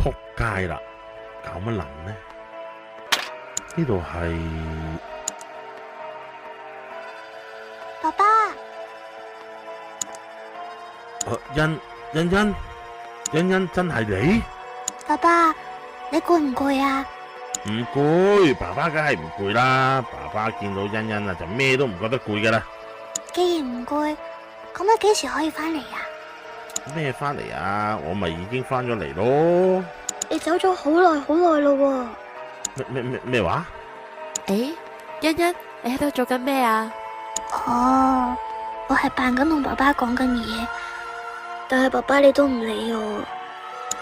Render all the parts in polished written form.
撲街啦！搞乜撚呢？呢度係爸爸，欣真係你？爸爸，你攰唔攰啊？唔攰，爸爸梗係唔攰啦。爸爸見到欣啊，就咩都唔覺得攰噶啦。既然唔攰，咁你幾時可以翻嚟啊？咩翻嚟啊？我咪已經翻咗嚟咯。你走咗好耐好耐咯喎。咩話？誒，欣，你喺度做緊咩啊？哦，我係扮緊同爸爸講緊嘢，但係爸爸你都唔理我。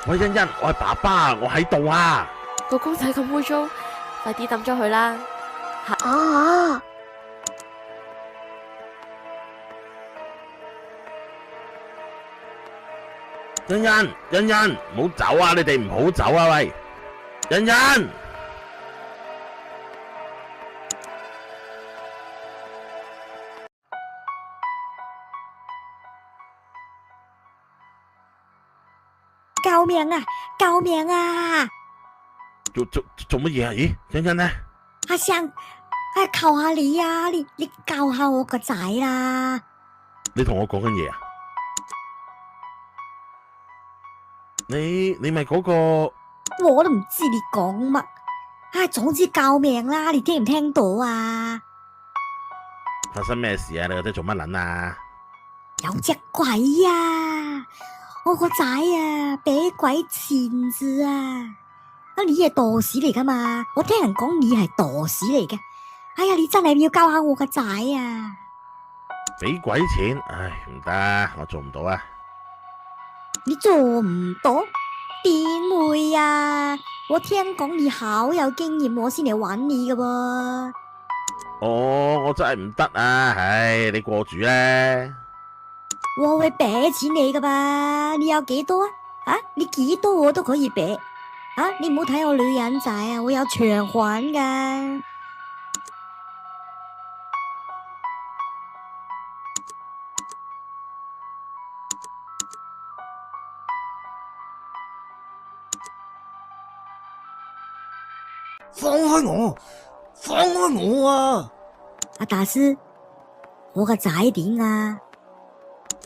喂，欣，我係爸爸，我喺度啊！個公仔咁污糟，快啲抌咗佢啦！哦，欣，唔好走啊！你哋唔好走啊！喂，欣，救命啊！救命啊！做乜嘢啊？咦，欣呢？阿生，求下你啊！你救下我個仔啦！你同我講緊嘢啊？你咪嗰個？我都唔知你講乜。總之救命啦！你聽唔聽到啊？發生咩事啊？你覺得做乜撚啊？有隻鬼啊！我個仔啊，俾鬼纏住啊！你係墮屎嚟噶嘛？我聽人講你係墮屎嚟嘅。哎呀，你真係要救下我個仔啊！俾鬼錢？唉，唔得，我做唔到啊！你做唔到？點會啊？我聽講你好有經驗，我先嚟揾你㗎噃。我真係唔得啊！唉，你過住咧。我會俾錢你噶吧？你有幾多啊？你幾多我都可以俾。你唔好睇我女人仔啊，我有長款噶。放開我！放開我啊！阿大師，我個仔點啊？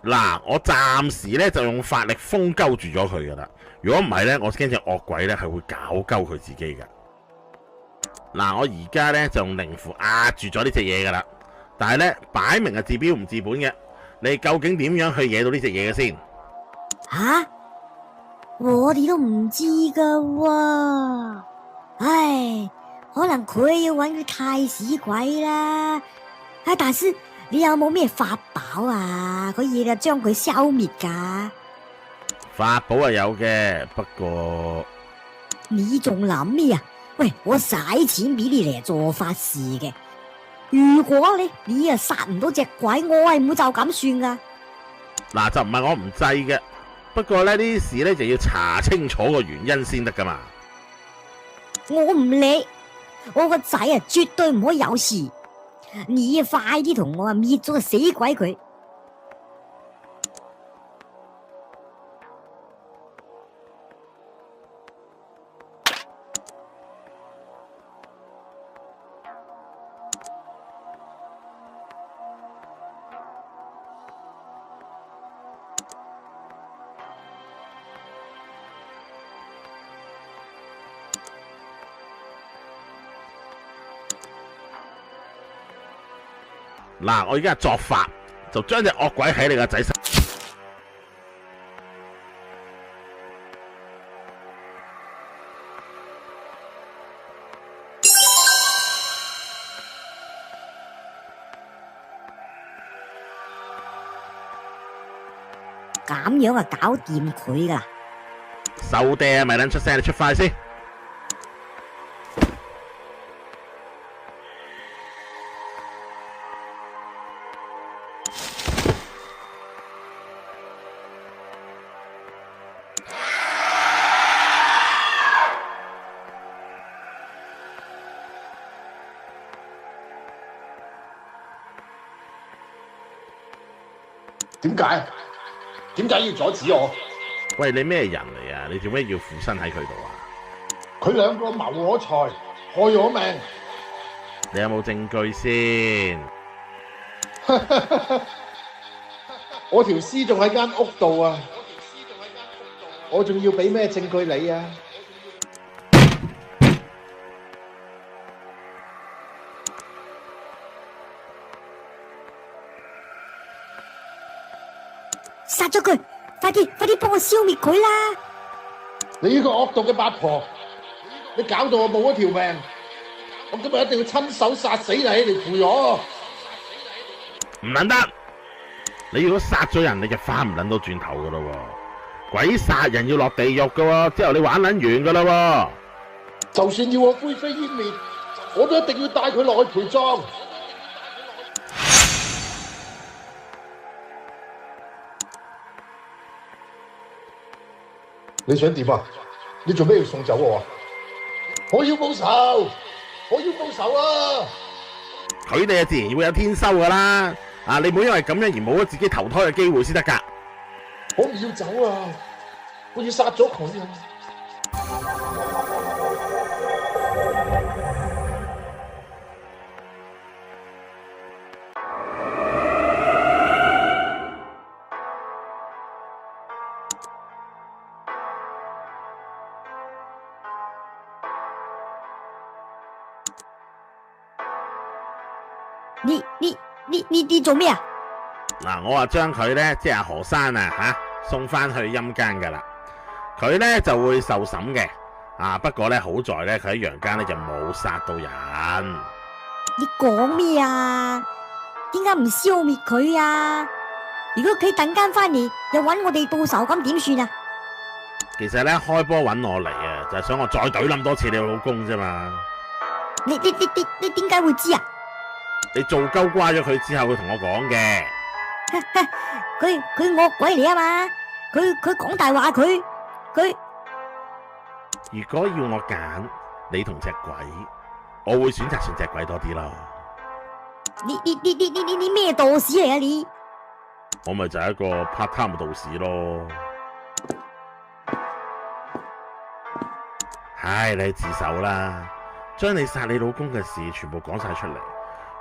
嗱，我暫時咧就用法力封鳩住咗佢噶啦。如果唔係咧，我驚隻惡鬼咧係會搞鳩佢自己噶。嗱，我而家咧就用靈符壓住咗呢隻嘢噶啦。但係咧擺明係治標唔治本嘅。你究竟點樣去惹到呢隻嘢嘅先？我哋都唔知噶喎。唉，可能佢要揾佢太死鬼啦。大師，你有冇咩法寶啊？可以啊，將佢消滅噶？法寶係有嘅，不過你仲諗咩啊？喂，我使錢俾你嚟做法事嘅。如果你啊殺唔到隻鬼，我係唔會就咁算噶。嗱，就唔係我唔制嘅，不過咧呢啲事咧就要查清楚個原因先得噶嘛。我唔理，我個仔啊絕對唔可以有事。你快啲同我滅咗個死鬼佢！嗱，我而家作法，就將隻惡鬼喺你個仔身。咁樣啊，搞掂佢噶啦！收爹啊，咪撚出聲，你出快先！點解要阻止我？喂，你咩人嚟啊？你做咩要附身喺佢度啊？佢兩個謀我財，害我命。你有冇證據先？我條屍仲喺間屋度啊！我仲要俾咩證據你啊？殺咗佢！快啲幫我消滅佢啦！你呢個惡毒嘅八婆，你搞到我冇咗條命，我今日一定要親手殺死你嚟賠我。唔撚得！你如果殺咗人，你就翻唔撚到轉頭噶咯喎！鬼殺人要落地獄噶喎，之後你玩撚完噶啦喎！就算要我灰飛煙滅，我都一定要帶佢落去陪葬。你想點啊？你做咩要送走我啊？我要報仇！我要報仇啊！佢哋啊自然會有天收噶啦！啊，你唔好因為咁樣而冇咗自己投胎嘅機會先得噶。我唔要走啊！我要殺咗佢啊！你做咩啊？嗱，我話將佢咧，即係阿何生啊送翻去陰間噶啦。佢咧就會受審嘅。啊，不過咧好在咧，佢喺陽間咧就冇殺到人。你講咩啊？點解唔消滅佢啊？如果佢突間翻嚟又揾我哋報仇，咁點算啊？其實咧開波揾我嚟啊，就係想我再懟冧多次你老公啫嘛。你點解會知啊？你做鳩瓜咗佢之後，佢同我講嘅。佢惡鬼嚟啊嘛！佢講大話，佢如果要我揀你同隻鬼，我會選擇信隻鬼多啲咯。你咩道士嚟啊你？我咪就係一個 part time 嘅道士咯。唉，你自首啦，將你殺你老公嘅事全部講晒出嚟。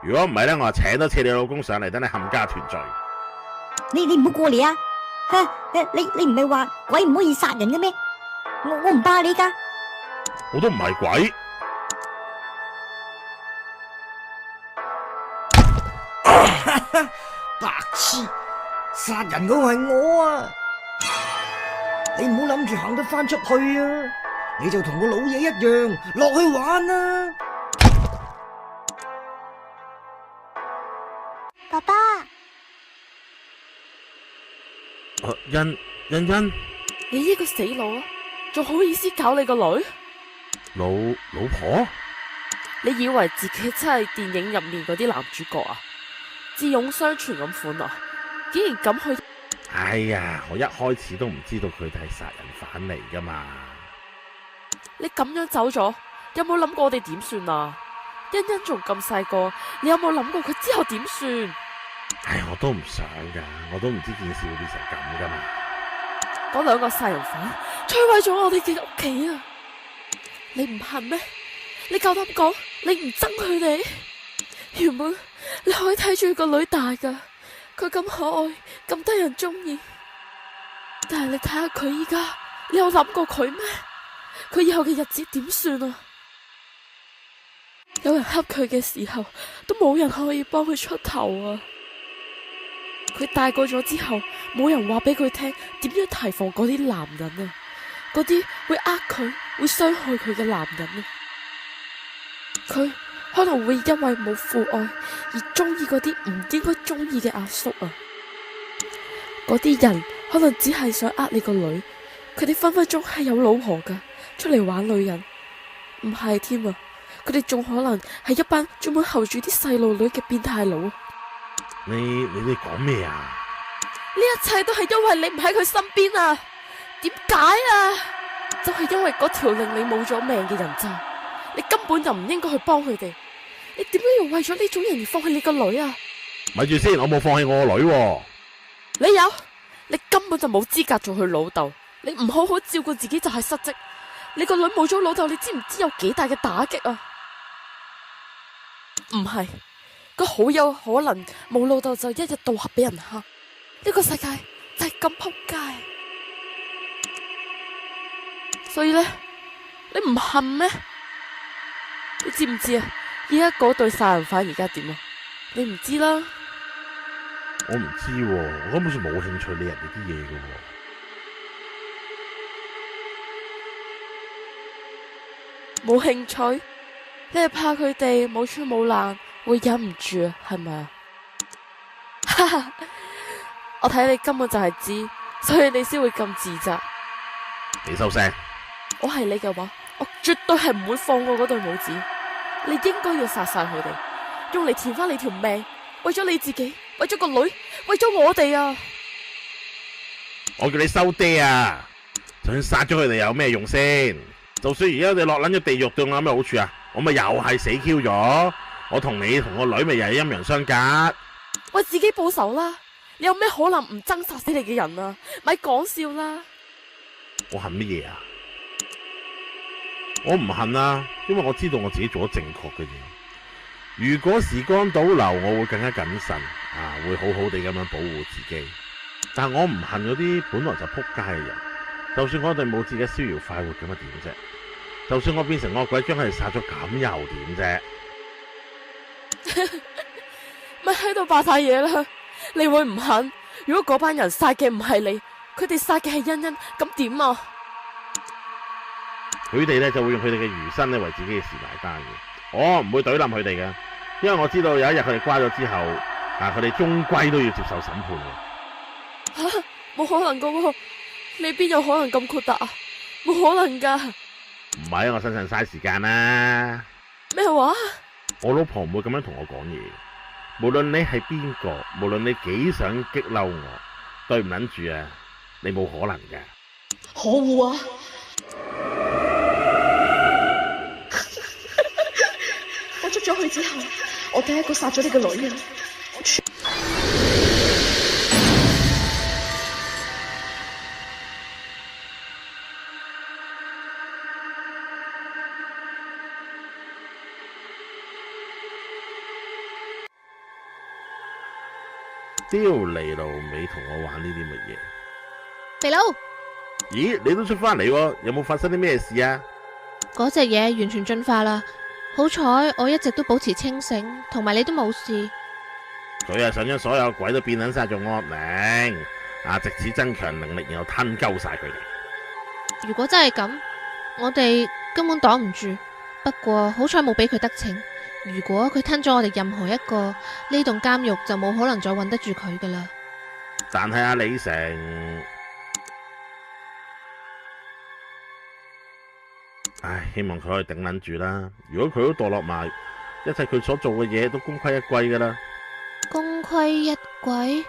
如果唔係咧，我就請多次你老公上嚟，等你冚家團聚。你唔好過嚟啊！你唔係話鬼唔可以殺人嘅咩？我唔怕你噶。我都唔係鬼。白痴！殺人嗰個係我啊！你唔好諗住行得翻出去啊！你就同個老嘢一樣落去玩啊！爸爸，欣，你呢個死佬啊，仲好意思搞你個女？老婆，你以為自己真係電影入面嗰啲男主角啊？智勇雙全咁款啊，竟然敢去！哎呀，我一開始都唔知道佢哋係殺人犯嚟噶嘛。你咁樣走咗，有冇諗過我哋點算啊？欣欣仲咁細個，你有冇諗過佢之後點算？唉，我都唔想噶，我都唔知件事會變成咁噶嘛。嗰兩個殺人犯摧毀咗我哋嘅屋企啊！你唔恨咩？你夠膽講你唔憎佢哋？原本你可以睇住個女大噶，佢咁可愛，咁得人中意。但係你睇下佢依家，你有諗過佢咩？佢以後嘅日子點算啊？有人恰佢嘅時候，都冇人可以幫佢出頭啊！佢大個咗之後，冇人話俾佢聽點樣提防嗰啲男人啊，嗰啲會呃佢、會傷害佢嘅男人啊。佢可能會因為冇父愛而中意嗰啲唔應該中意嘅阿叔啊。嗰啲人可能只係想呃你個女，佢哋分分鐘係有老婆噶，出嚟玩女人，唔係添啊！佢哋仲可能係一班專門候住啲細路女嘅變態佬。你講咩啊？呢一切都係因為你唔喺佢身邊啊！點解啊？就係因為嗰條令你冇咗命嘅人渣，你根本就唔應該去幫佢哋。你點解要為咗呢種人而放棄你個女啊？咪住先，我冇放棄我個女喎。你有？你根本就冇資格做佢老豆，你唔好好照顧自己就係失職。你個女冇咗老豆，你知唔知有幾大嘅打擊啊？唔係，佢好有可能冇老豆就一日到黑俾人蝦。呢個世界就係咁撲街。所以呢，你唔恨咩？你知唔知啊？而家嗰對殺人犯而家點啊？你唔知啦。我唔知喎，我根本上冇興趣理人哋啲嘢嘅喎。冇興趣？你係怕佢哋冇穿冇爛會忍唔住啊？係咪啊？哈哈，我睇你根本就係知，所以你先會咁自責。你收聲！我係你嘅話，我絕對係唔會放過嗰對母子。你應該要殺晒佢哋，用嚟填翻你條命，為咗你自己，為咗個女，為咗我哋啊！我叫你收爹啊！就算殺咗佢哋有咩用先？就算而家你落撚咗地獄，對我有咩好處啊？我咪又係死 Q 咗，我同你同個女咪又係陰陽相隔。為自己報仇啦！你有咩可能唔憎殺死你嘅人啊？咪講笑啦！我恨乜嘢啊？我唔恨啊，因為我知道我自己做咗正確嘅嘢。如果時光倒流，我會更加謹慎啊，會好好地咁樣保護自己。但係我唔恨嗰啲本來就撲街嘅人，就算我哋冇自己逍遙快活咁又點啫？就算我變成惡鬼將佢哋殺咗，咁又點啫？咪喺度扮晒嘢啦！你會唔恨？如果嗰班人殺嘅唔係你，佢哋殺嘅係欣欣，咁點啊？佢哋咧就會用佢哋嘅餘生咧為自己嘅事埋單嘅。我唔會懟冧佢哋嘅，因為我知道有一日佢哋瓜咗之後，佢哋終歸都要接受審判嘅。吓，冇可能噶喎！你邊有可能咁豁達啊？冇可能噶！唔係喺我身上嘥時間啦。咩話？我老婆唔會咁樣同我講嘢。無論你係邊個，無論你幾想激嬲我，對唔撚住啊！你冇可能嘅。可惡啊！我出咗去之後，我第一個殺咗你個女啊！屌你老味，同我玩呢啲乜嘢？肥佬，咦，你都出翻嚟喎？有冇發生啲咩事啊？嗰隻嘢完全進化啦！好彩我一直都保持清醒，同埋你都冇事。佢係想將所有鬼都變撚晒做惡靈，藉此增強能力，然後吞鳩晒佢哋。如果真係咁，我哋根本擋唔住。不過好彩冇俾佢得逞。如果佢吞咗我哋任何一個，呢棟監獄就冇可能再搵得住佢噶啦。但係阿李成，希望佢可以頂撚住啦。如果佢都墮落埋，一切佢所做嘅嘢都功虧一簣噶啦。功虧一簣？